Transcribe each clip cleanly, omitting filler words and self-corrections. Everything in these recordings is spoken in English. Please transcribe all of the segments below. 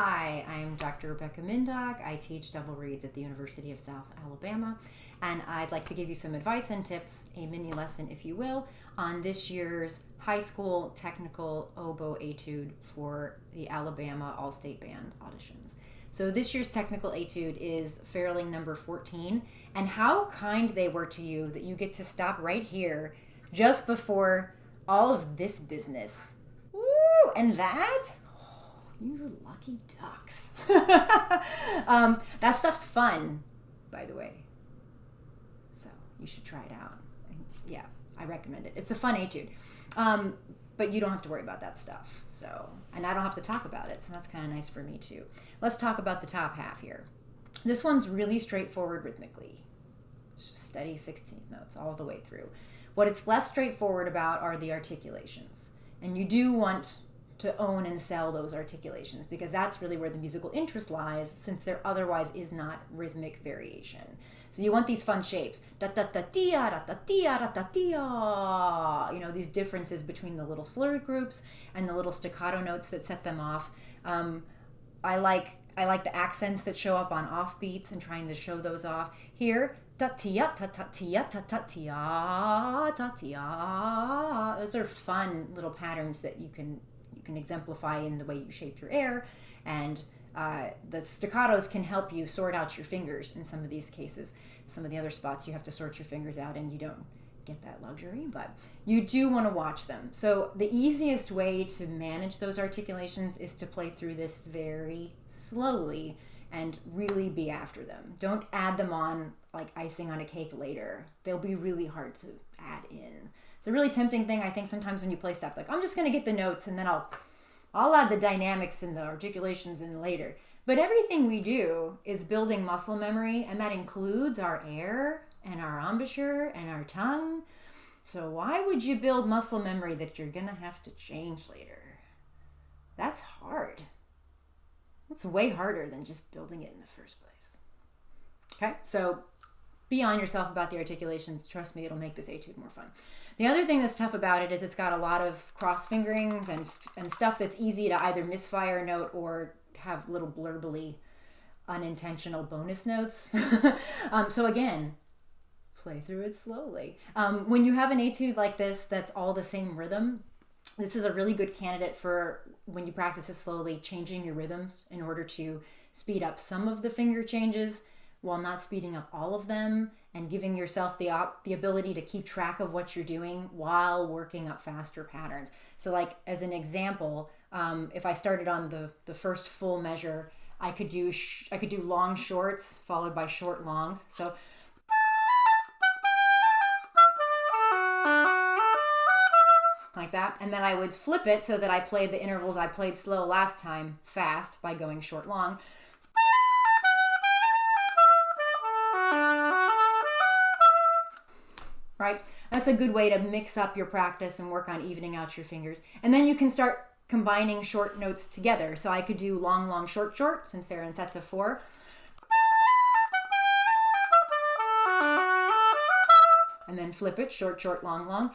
Hi, I'm Dr. Rebecca Mindock. I teach double reeds at the University of South Alabama, and I'd like to give you some advice and tips, a mini lesson if you will, on this year's high school technical oboe etude for the Alabama All-State Band auditions. So this year's technical etude is Fairling number 14, and how kind they were to you that you get to stop right here just before all of this business. Woo! And that? You lucky ducks. That stuff's fun, by the way. So you should try it out. Yeah, I recommend it. It's a fun etude. But you don't have to worry about that stuff. So, and I don't have to talk about it. So that's kind of nice for me too. Let's talk about the top half here. This one's really straightforward rhythmically. It's just steady 16th notes all the way through. What it's less straightforward about are the articulations. And you do want to own and sell those articulations because that's really where the musical interest lies, since there otherwise is not rhythmic variation. So you want these fun shapes. Da da da dia da da dia da da dia. You know, these differences between the little slur groups and the little staccato notes that set them off. I like the accents that show up on offbeats and trying to show those off. Here, ta tia ta ta tia ta ta tia ta tia. Those are fun little patterns that you can exemplify in the way you shape your air, and the staccatos can help you sort out your fingers in some of these cases. Some of the other spots you have to sort your fingers out and you don't get that luxury, but you do want to watch them. So the easiest way to manage those articulations is to play through this very slowly and really be after them. Don't add them on like icing on a cake later. They'll be really hard to add in. It's a really tempting thing, I think, sometimes when you play stuff like, I'm just going to get the notes and then I'll add the dynamics and the articulations in later. But everything we do is building muscle memory, and that includes our air and our embouchure and our tongue. So why would you build muscle memory that you're going to have to change later? That's hard. It's way harder than just building it in the first place. Okay, so be on yourself about the articulations. Trust me, it'll make this etude more fun. The other thing that's tough about it is it's got a lot of cross fingerings and stuff that's easy to either misfire a note or have little blurbly unintentional bonus notes. So again, play through it slowly. When you have an etude like this that's all the same rhythm, this is a really good candidate for when you practice it slowly, changing your rhythms in order to speed up some of the finger changes while not speeding up all of them, and giving yourself the ability to keep track of what you're doing while working up faster patterns. So like as an example, if I started on the first full measure, I could do long shorts followed by short longs. So like that, and then I would flip it so that I played the intervals I played slow last time fast by going short long. Right? That's a good way to mix up your practice and work on evening out your fingers. And then you can start combining short notes together. So I could do long, long, short, short, since they're in sets of 4. And then flip it, short, short, long, long.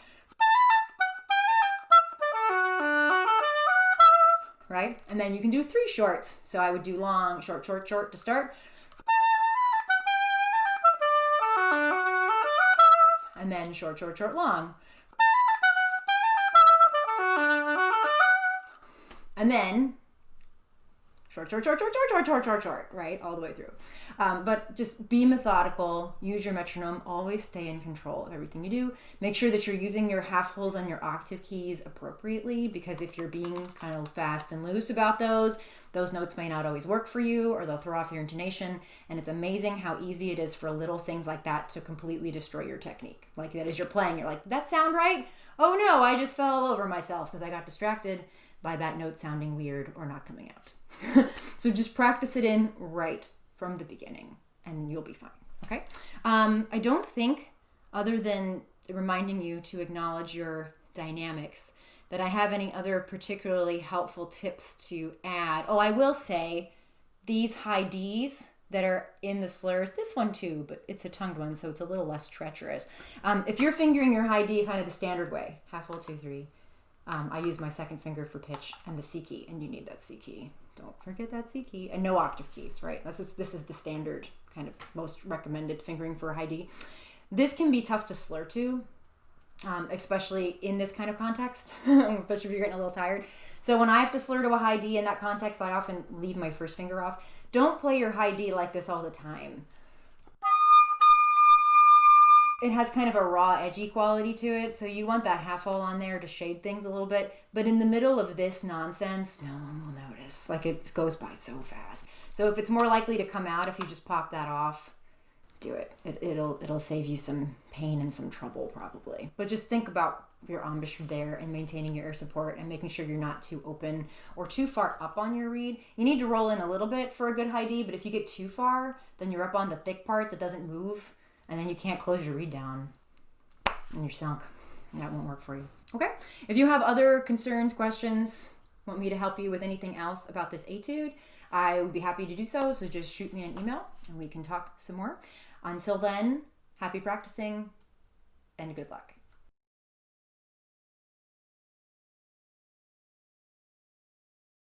Right? And then you can do 3 shorts. So I would do long, short, short, short to start. And then short, short, short, long. And then short, short, short, short, short, short, short, short, short, right? All the way through. But just be methodical, use your metronome, always stay in control of everything you do. Make sure that you're using your half holes on your octave keys appropriately, because if you're being kind of fast and loose about those notes may not always work for you, or they'll throw off your intonation. And it's amazing how easy it is for little things like that to completely destroy your technique. Like that as you're playing, you're like, did that sound right? Oh no, I just fell all over myself because I got distracted by that note sounding weird or not coming out. So just practice it in right from the beginning and you'll be fine. Okay. I don't think, other than reminding you to acknowledge your dynamics, that I have any other particularly helpful tips to add. Oh, I will say these high Ds that are in the slurs, this one too, but it's a tongued one, so it's a little less treacherous. If you're fingering your high D kind of the standard way, half full 2, 3, I use my second finger for pitch and the C key, and you need that C key Don't forget that C key. And no octave keys, right? This is the standard kind of most recommended fingering for a high D. This can be tough to slur to, especially in this kind of context, especially if you're getting a little tired. So when I have to slur to a high D in that context, I often leave my first finger off. Don't play your high D like this all the time. It has kind of a raw, edgy quality to it, so you want that half hole on there to shade things a little bit. But in the middle of this nonsense, no one will notice. Like, it goes by so fast. So if it's more likely to come out if you just pop that off, do it. It'll save you some pain and some trouble probably. But just think about your embouchure there and maintaining your air support and making sure you're not too open or too far up on your reed. You need to roll in a little bit for a good high D, but if you get too far, then you're up on the thick part that doesn't move, and then you can't close your reed down and you're sunk. And that won't work for you. Okay? If you have other concerns, questions, want me to help you with anything else about this etude, I would be happy to do so. So just shoot me an email and we can talk some more. Until then, happy practicing and good luck.